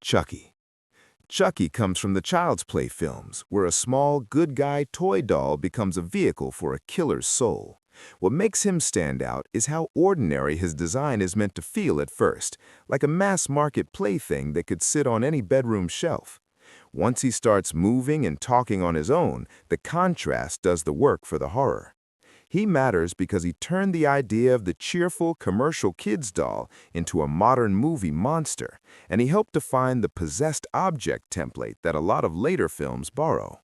Chucky. Chucky comes from the Child's Play films, where a small, good guy toy doll becomes a vehicle for a killer's soul. What makes him stand out is how ordinary his design is meant to feel at first, like a mass-market plaything that could sit on any bedroom shelf. Once he starts moving and talking on his own, the contrast does the work for the horror. He matters because he turned the idea of the cheerful commercial kids doll into a modern movie monster, and he helped define the possessed object template that a lot of later films borrow.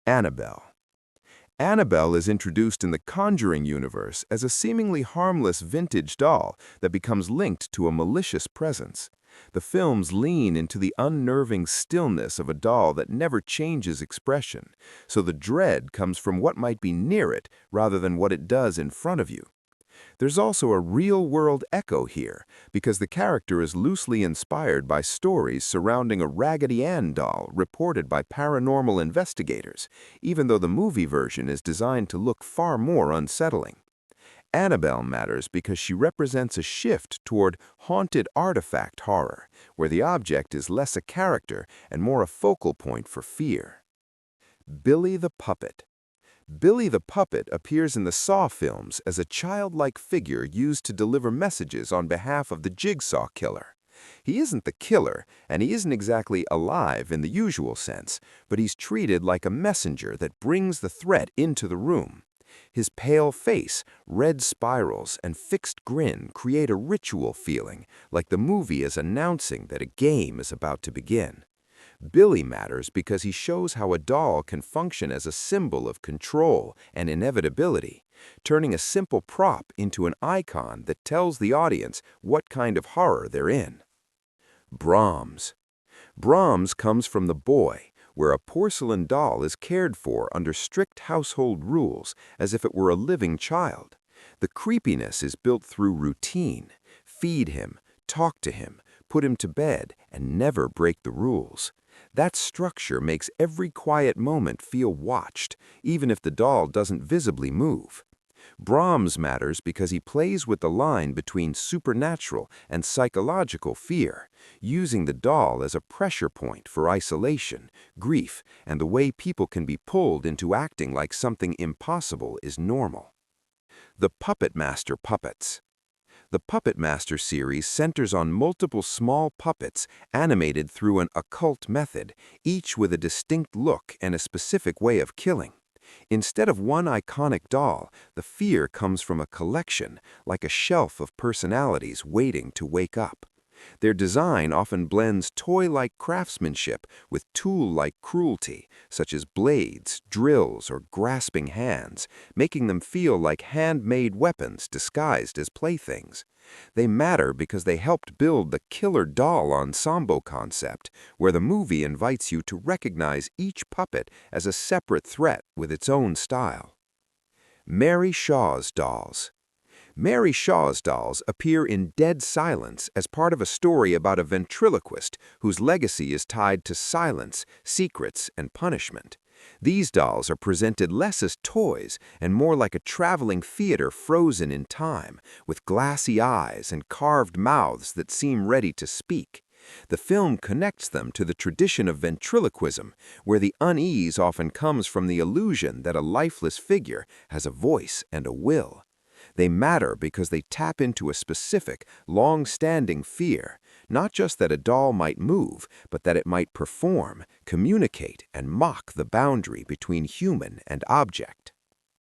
Annabelle. Annabelle is introduced in the Conjuring universe as a seemingly harmless vintage doll that becomes linked to a malicious presence. The films lean into the unnerving stillness of a doll that never changes expression, so the dread comes from what might be near it rather than what it does in front of you. There's also a real-world echo here, because the character is loosely inspired by stories surrounding a Raggedy Ann doll reported by paranormal investigators, even though the movie version is designed to look far more unsettling. Annabelle matters because she represents a shift toward haunted artifact horror, where the object is less a character and more a focal point for fear. Billy the Puppet. Billy the Puppet appears in the Saw films as a childlike figure used to deliver messages on behalf of the Jigsaw killer. He isn't the killer, and he isn't exactly alive in the usual sense, but he's treated like a messenger that brings the threat into the room. His pale face, red spirals, and fixed grin create a ritual feeling, like the movie is announcing that a game is about to begin. Billy matters because he shows how a doll can function as a symbol of control and inevitability, turning a simple prop into an icon that tells the audience what kind of horror they're in. Brahms. Brahms comes from The Boy, where a porcelain doll is cared for under strict household rules as if it were a living child. The creepiness is built through routine. Feed him, talk to him, put him to bed, and never break the rules. That structure makes every quiet moment feel watched, even if the doll doesn't visibly move. Brahms matters because he plays with the line between supernatural and psychological fear, using the doll as a pressure point for isolation, grief, and the way people can be pulled into acting like something impossible is normal. The Puppet Master puppets. The Puppet Master series centers on multiple small puppets animated through an occult method, each with a distinct look and a specific way of killing. Instead of one iconic doll, the fear comes from a collection, like a shelf of personalities waiting to wake up. Their design often blends toy-like craftsmanship with tool-like cruelty, such as blades, drills, or grasping hands, making them feel like handmade weapons disguised as playthings. They matter because they helped build the killer doll ensemble concept, where the movie invites you to recognize each puppet as a separate threat with its own style. Mary Shaw's dolls. Mary Shaw's dolls appear in Dead Silence as part of a story about a ventriloquist whose legacy is tied to silence, secrets, and punishment. These dolls are presented less as toys and more like a traveling theater frozen in time, with glassy eyes and carved mouths that seem ready to speak. The film connects them to the tradition of ventriloquism, where the unease often comes from the illusion that a lifeless figure has a voice and a will. They matter because they tap into a specific, long-standing fear, not just that a doll might move, but that it might perform, communicate, and mock the boundary between human and object.